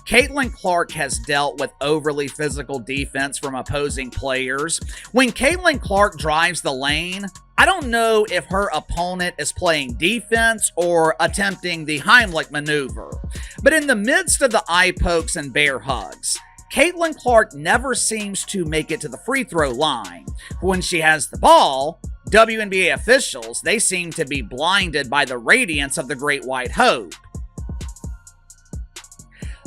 Caitlin Clark has dealt with overly physical defense from opposing players. When Caitlin Clark drives the lane, I don't know if her opponent is playing defense or attempting the Heimlich maneuver. But in the midst of the eye pokes and bear hugs, Caitlin Clark never seems to make it to the free throw line. When she has the ball, WNBA officials, they seem to be blinded by the radiance of the Great White Hope.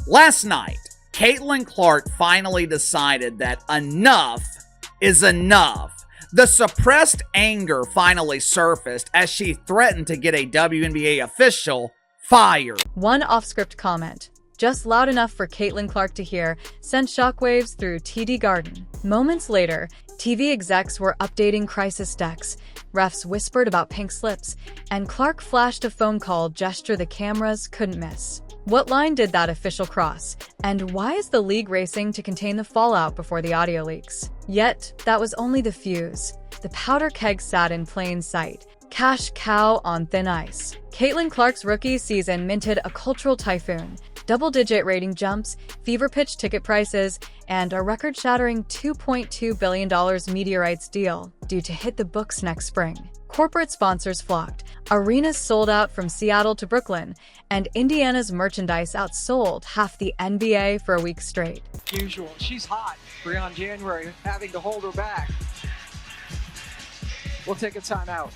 Last night, Caitlin Clark finally decided that enough is enough. The suppressed anger finally surfaced as she threatened to get a WNBA official fired. One off-script comment, just loud enough for Caitlin Clark to hear, sent shockwaves through TD Garden. Moments later, TV execs were updating crisis decks, refs whispered about pink slips, and Clark flashed a phone call gesture the cameras couldn't miss. What line did that official cross? And why is the league racing to contain the fallout before the audio leaks? Yet, that was only the fuse. The powder keg sat in plain sight. Cash cow on thin ice. Caitlin Clark's rookie season minted a cultural typhoon, double-digit rating jumps, fever-pitch ticket prices, and a record-shattering $2.2 billion media rights deal due to hit the books next spring. Corporate sponsors flocked, arenas sold out from Seattle to Brooklyn, and Indiana's merchandise outsold half the NBA for a week straight. Usual. She's hot. Breon January having to hold her back. We'll take a timeout.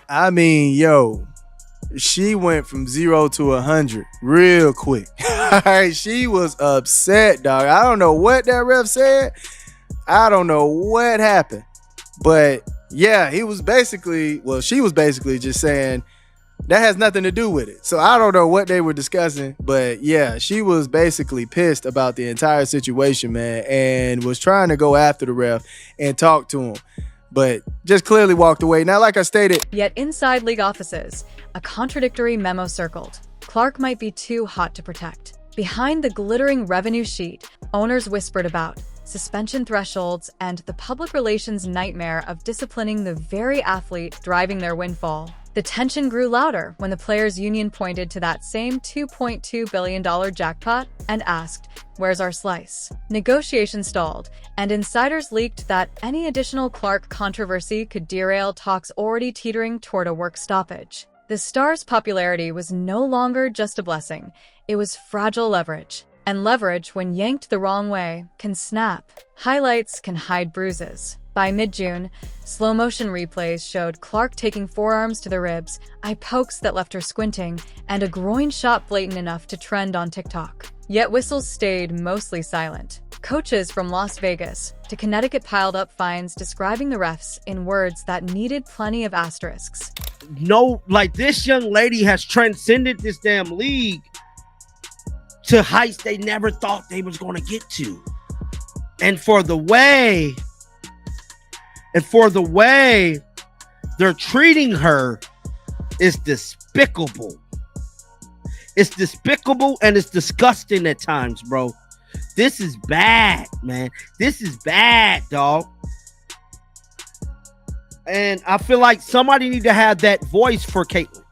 I mean, yo, she went from 0 to 100 real quick. She was upset, dog. I don't know what that ref said. I don't know what happened. But yeah, she was basically just saying that has nothing to do with it. So I don't know what they were discussing, but yeah, she was basically pissed about the entire situation, man, and was trying to go after the ref and talk to him, but just clearly walked away. Now, like I stated. Yet inside league offices, a contradictory memo circled. Clark might be too hot to protect. Behind the glittering revenue sheet, owners whispered about suspension thresholds and the public relations nightmare of disciplining the very athlete driving their windfall. The tension grew louder when the players' union pointed to that same $2.2 billion jackpot and asked, "Where's our slice?" Negotiations stalled, and insiders leaked that any additional Clark controversy could derail talks already teetering toward a work stoppage. The star's popularity was no longer just a blessing, it was fragile leverage. And leverage, when yanked the wrong way, can snap. Highlights can hide bruises. By mid-June, slow-motion replays showed Clark taking forearms to the ribs, eye pokes that left her squinting, and a groin shot blatant enough to trend on TikTok. Yet whistles stayed mostly silent. Coaches from Las Vegas to Connecticut piled up fines describing the refs in words that needed plenty of asterisks. No, like, this young lady has transcended this damn league to heights they never thought they was going to get to. And for the way they're treating her is despicable. It's despicable and it's disgusting at times, bro. This is bad, man. This is bad, dog. And I feel like somebody need to have that voice for Caitlin.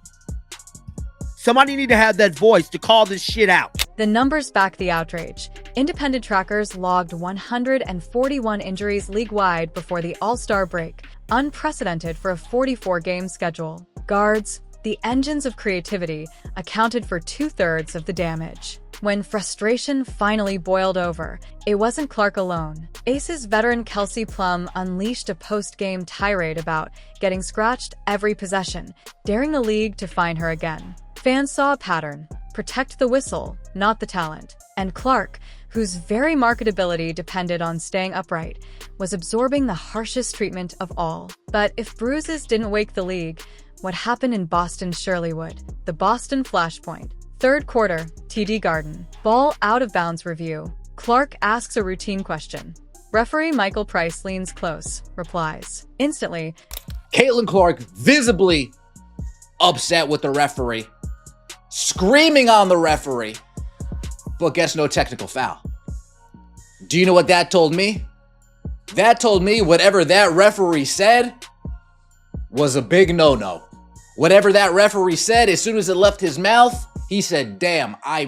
Somebody need to have that voice to call this shit out. The numbers back the outrage. Independent trackers logged 141 injuries league-wide before the All-Star break, unprecedented for a 44-game schedule. Guards, the engines of creativity, accounted for 2/3 of the damage. When frustration finally boiled over, it wasn't Clark alone. Aces veteran Kelsey Plum unleashed a post-game tirade about getting scratched every possession, daring the league to fine her again. Fans saw a pattern. Protect the whistle, not the talent. And Clark, whose very marketability depended on staying upright, was absorbing the harshest treatment of all. But if bruises didn't wake the league, what happened in Boston surely would. The Boston Flashpoint. Third quarter, TD Garden. Ball out of bounds review. Clark asks a routine question. Referee Michael Price leans close, replies. Instantly, Caitlin Clark visibly upset with the referee, screaming on the referee, but gets no technical foul. Do you know what that told me? That told me whatever that referee said was a big no-no. Whatever that referee said, as soon as it left his mouth, he said, damn, I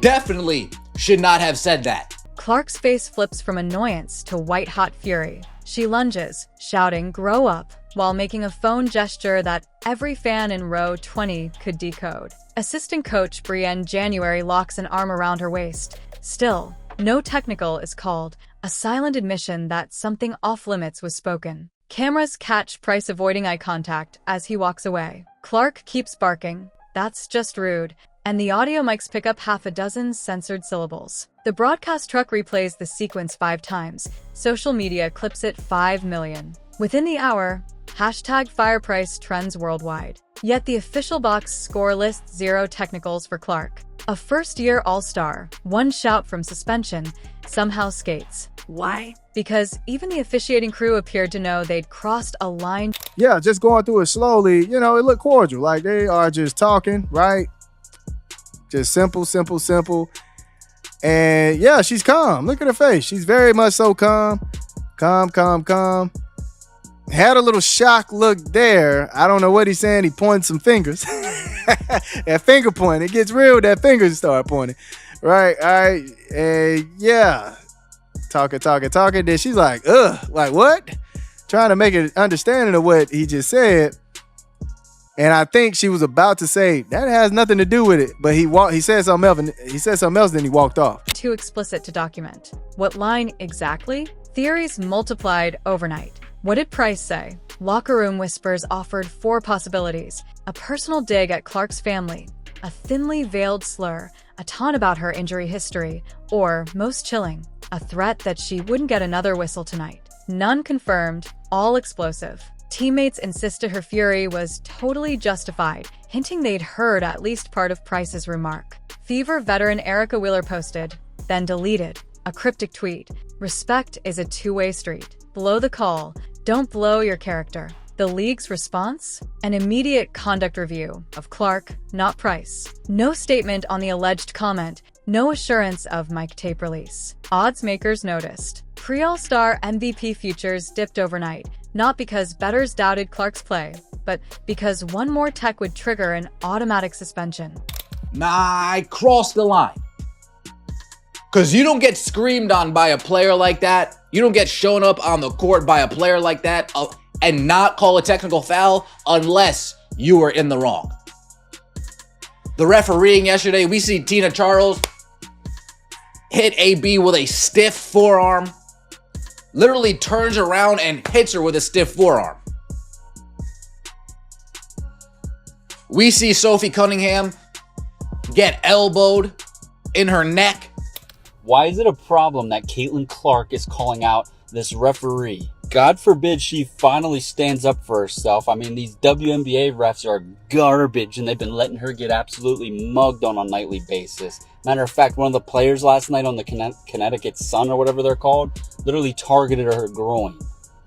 definitely should not have said that. Clark's face flips from annoyance to white-hot fury. She lunges, shouting, "Grow up," while making a phone gesture that every fan in row 20 could decode. Assistant coach Brienne January locks an arm around her waist. Still, no technical is called, a silent admission that something off-limits was spoken. Cameras catch Price avoiding eye contact as he walks away. Clark keeps barking, "That's just rude," and the audio mics pick up half a dozen censored syllables. The broadcast truck replays the sequence 5 times. Social media clips it 5 million. Within the hour, #FirePrice trends worldwide. Yet the official box score lists 0 technicals for Clark. A first-year All-Star, 1 shout from suspension, somehow skates. Why? Because even the officiating crew appeared to know they'd crossed a line. Yeah, just going through it slowly, it looked cordial. Like they are just talking, right? Just simple. And yeah, she's calm. Look at her face. She's very much so calm. Calm. Had a little shock look there. I don't know what he's saying. He pointed some fingers. That finger point. It gets real. That fingers start pointing. Right. All right. And yeah. Talking. Then she's like, ugh. Like what? Trying to make an understanding of what he just said. And I think she was about to say that has nothing to do with it, but he said something else, then he walked off. Too explicit to document. What line exactly? Theories multiplied overnight. What did Price say? Locker room whispers offered 4 possibilities. A personal dig at Clark's family, a thinly veiled slur, a taunt about her injury history, or, most chilling, a threat that she wouldn't get another whistle tonight. None confirmed, all explosive. Teammates insisted her fury was totally justified, hinting they'd heard at least part of Price's remark. Fever veteran Erica Wheeler posted, then deleted, a cryptic tweet. "Respect is a two-way street. Blow the call. Don't blow your character." The league's response? An immediate conduct review of Clark, not Price. No statement on the alleged comment. No assurance of mic tape release. Odds makers noticed. Pre-All-Star MVP futures dipped overnight. Not because bettors doubted Clark's play, but because one more tech would trigger an automatic suspension. Nah, I crossed the line. Because you don't get screamed on by a player like that. You don't get shown up on the court by a player like that and not call a technical foul unless you were in the wrong. The refereeing yesterday, we see Tina Charles hit AB with a stiff forearm. Literally turns around and hits her with a stiff forearm. We see Sophie Cunningham get elbowed in her neck. Why is it a problem that Caitlin Clark is calling out this referee? God forbid she finally stands up for herself. I mean, these WNBA refs are garbage, and they've been letting her get absolutely mugged on a nightly basis. Matter of fact, one of the players last night on the Connecticut Sun or whatever they're called literally targeted her groin.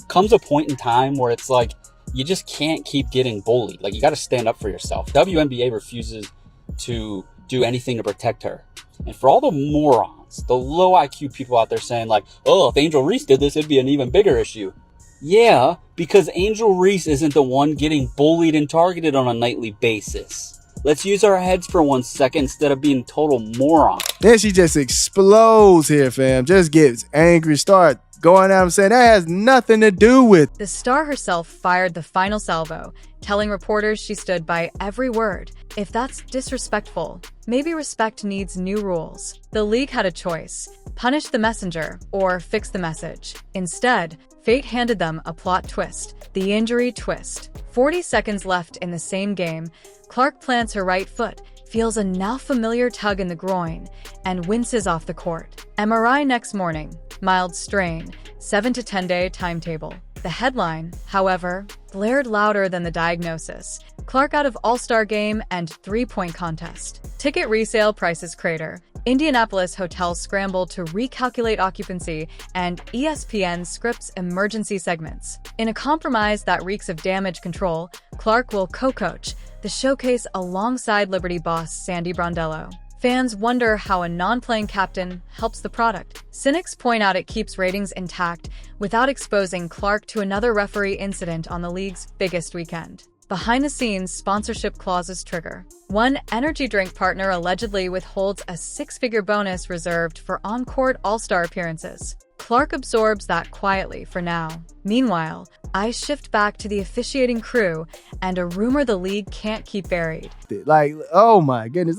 Comes a point in time where it's like, you just can't keep getting bullied. Like, you got to stand up for yourself. WNBA refuses to do anything to protect her. And for all the morons, the low IQ people out there saying like, oh, if Angel Reese did this, it'd be an even bigger issue. Yeah, because Angel Reese isn't the one getting bullied and targeted on a nightly basis. Let's use our heads for 1 second instead of being total morons. Then she just explodes here, fam. Just gets angry, start going out and saying that has nothing to do with. The star herself fired the final salvo, telling reporters she stood by every word. If that's disrespectful, maybe respect needs new rules. The league had a choice: punish the messenger or fix the message. Instead, fate handed them a plot twist, the injury twist. 40 seconds left in the same game, Clark plants her right foot, feels a now familiar tug in the groin, and winces off the court. MRI next morning, mild strain, 7 to 10 day timetable. The headline, however, blared louder than the diagnosis. Clark out of All-Star game and 3-point contest. Ticket resale prices crater. Indianapolis hotels scramble to recalculate occupancy, and ESPN scripts emergency segments. In a compromise that reeks of damage control, Clark will co-coach the showcase alongside Liberty boss Sandy Brondello. Fans wonder how a non-playing captain helps the product. Cynics point out it keeps ratings intact without exposing Clark to another referee incident on the league's biggest weekend. Behind-the-scenes sponsorship clauses trigger. One energy drink partner allegedly withholds a six-figure bonus reserved for on-court all-star appearances. Clark absorbs that quietly for now. Meanwhile, eyes shift back to the officiating crew and a rumor the league can't keep buried. Like, oh my goodness.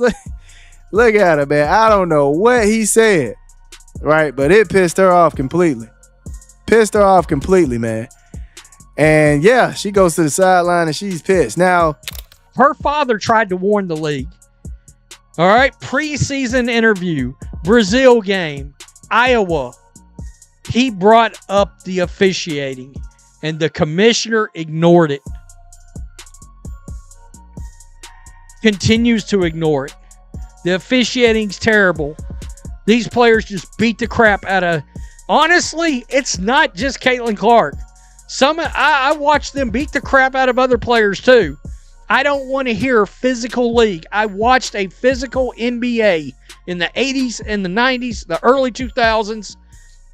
Look at her, man. I don't know what he said, right? But it pissed her off completely. Man. And yeah, she goes to the sideline and she's pissed. Now, her father tried to warn the league. All right, preseason interview, Brazil game, Iowa. He brought up the officiating, and the commissioner ignored it. Continues to ignore it. The officiating's terrible. These players just beat the crap out of... Honestly, it's not just Caitlin Clark. I watched them beat the crap out of other players too. I don't want to hear a physical league. I watched a physical NBA in the 80s and the 90s, the early 2000s.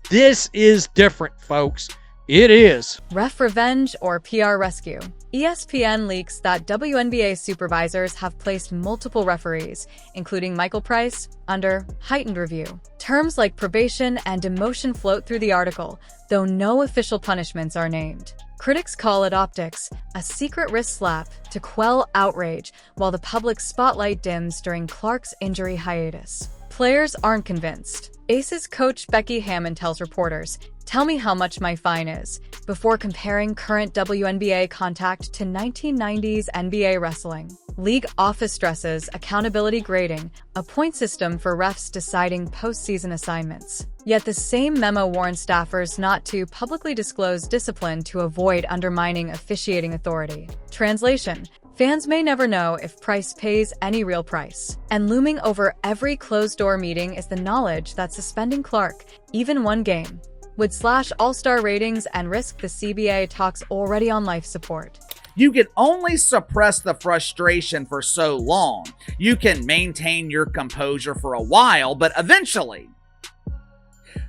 This is different, folks. It is. Ref revenge or PR rescue. ESPN leaks that WNBA supervisors have placed multiple referees, including Michael Price, under heightened review. Terms like probation and demotion float through the article, though no official punishments are named. Critics call it optics, a secret wrist slap to quell outrage while the public spotlight dims during Clark's injury hiatus. Players aren't convinced. Aces coach Becky Hammond tells reporters, "Tell me how much my fine is," before comparing current WNBA contact to 1990s NBA wrestling. League office stresses accountability grading, a point system for refs deciding postseason assignments. Yet the same memo warned staffers not to publicly disclose discipline to avoid undermining officiating authority. Translation: fans may never know if Price pays any real price. And looming over every closed-door meeting is the knowledge that suspending Clark, even one game, would slash all-star ratings and risk the CBA talks already on life support. You can only suppress the frustration for so long. You can maintain your composure for a while, but eventually,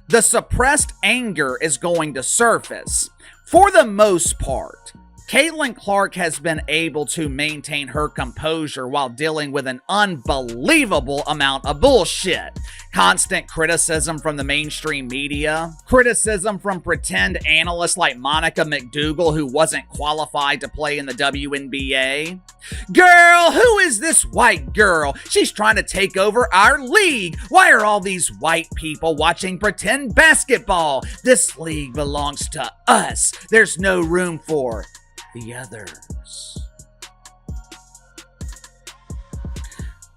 the suppressed anger is going to surface. For the most part, Caitlin Clark has been able to maintain her composure while dealing with an unbelievable amount of bullshit. Constant criticism from the mainstream media, criticism from pretend analysts like Monica McDougal, who wasn't qualified to play in the WNBA. Girl, who is this white girl? She's trying to take over our league. Why are all these white people watching pretend basketball? This league belongs to us. There's no room for the others.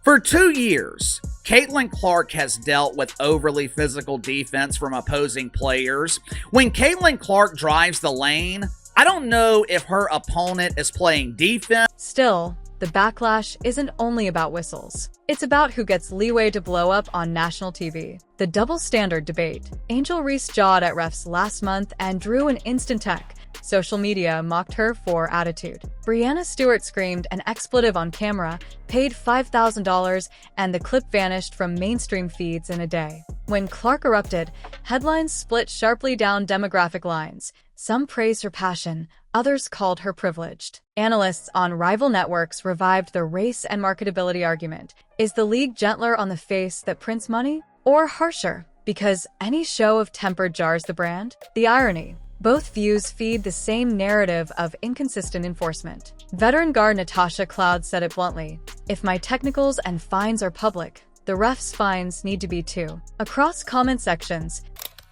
For 2 years, Caitlin Clark has dealt with overly physical defense from opposing players. When Caitlin Clark drives the lane, I don't know if her opponent is playing defense. Still, the backlash isn't only about whistles. It's about who gets leeway to blow up on national TV. The double standard debate. Angel Reese jawed at refs last month and drew an instant tech. Social media mocked her for attitude. Brianna Stewart screamed an expletive on camera, paid $5,000, and the clip vanished from mainstream feeds in a day. When Clark erupted, headlines split sharply down demographic lines. Some praised her passion, others called her privileged. Analysts on rival networks revived the race and marketability argument. Is the league gentler on the face that prints money? Or harsher, because any show of temper jars the brand? The irony. Both views feed the same narrative of inconsistent enforcement. Veteran guard Natasha Cloud said it bluntly, "If my technicals and fines are public, the refs' fines need to be too." Across comment sections,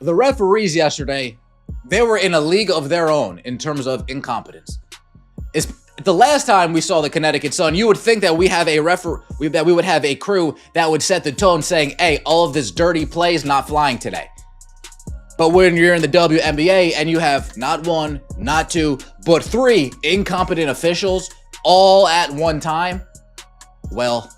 The referees yesterday, they were in a league of their own in terms of incompetence. It's the last time we saw the Connecticut Sun, you would think that we have a that we would have a crew that would set the tone saying, "Hey, all of this dirty play is not flying today." But when you're in the WNBA and you have not one, not two, but three incompetent officials all at one time, well,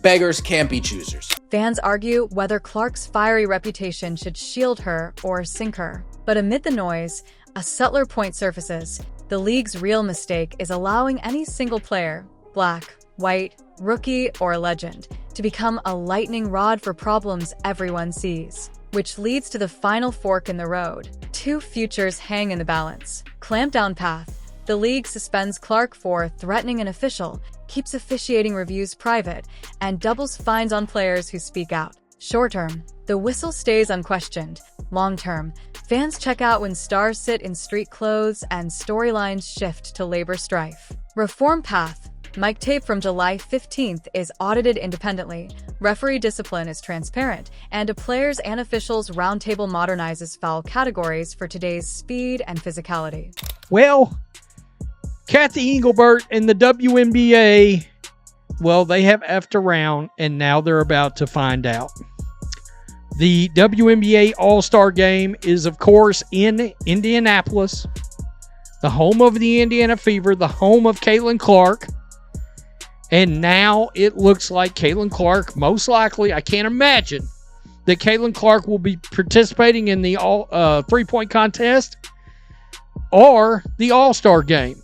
beggars can't be choosers. fans argue whether Clark's fiery reputation should shield her or sink her. But amid the noise, a subtler point surfaces. The league's real mistake is allowing any single player, black, white, rookie, or legend, to become a lightning rod for problems everyone sees. Which leads to the final fork in the road. Two futures hang in the balance. Clampdown path. The league suspends Clark for threatening an official, keeps officiating reviews private, and doubles fines on players who speak out. Short-term, the whistle stays unquestioned. Long-term, fans check out when stars sit in street clothes and storylines shift to labor strife. Reform path. Mic tape from July 15th is audited independently, referee discipline is transparent, and a players and officials roundtable modernizes foul categories for today's speed and physicality. Well, Kathy Engelbert and the WNBA, well, they have effed around, and now they're about to find out. The WNBA All-Star Game is, of course, in Indianapolis, the home of the Indiana Fever, the home of Caitlin Clark. And now it looks like Caitlin Clark, most likely, I can't imagine that Caitlin Clark will be participating in the three-point contest or the All-Star Game.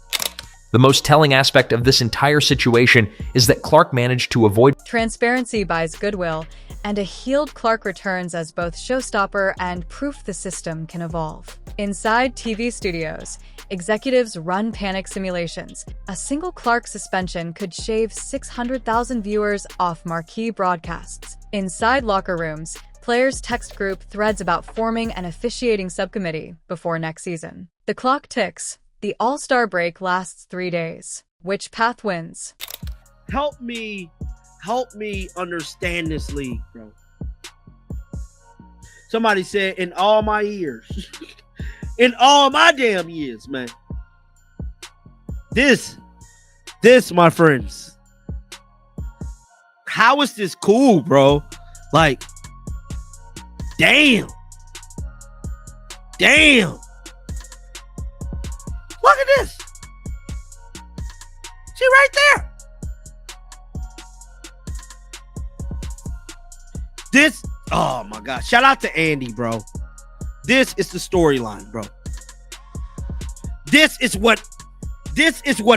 The most telling aspect of this entire situation is that Clark managed to avoid Transparency buys goodwill, and a healed Clark returns as both showstopper and proof the system can evolve. Inside TV studios, executives run panic simulations. A single Clark suspension could shave 600,000 viewers off marquee broadcasts. Inside locker rooms, players text group threads about forming an officiating subcommittee before next season. The clock ticks. The All-Star break lasts 3 days. Which path wins? Help me understand this league, bro. Somebody said in all my years, in all my damn years, man. This, my friends. How is this cool, bro? Like, damn. Look at this. She right there. This, oh my God. Shout out to Andy, bro. This is the storyline, bro. This is what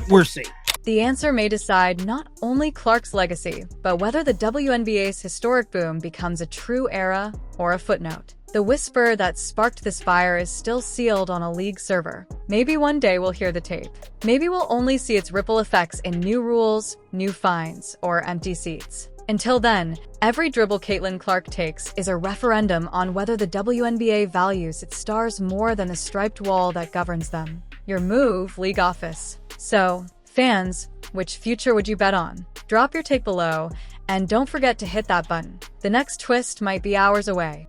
we're seeing. The answer may decide not only Clark's legacy, but whether the WNBA's historic boom becomes a true era or a footnote. The whisper that sparked this fire is still sealed on a league server. Maybe one day we'll hear the tape. Maybe we'll only see its ripple effects in new rules, new fines, or empty seats. Until then, every dribble Caitlin Clark takes is a referendum on whether the WNBA values its stars more than the striped wall that governs them. Your move, league office. So, fans, which future would you bet on? Drop your take below, and don't forget to hit that button. The next twist might be hours away.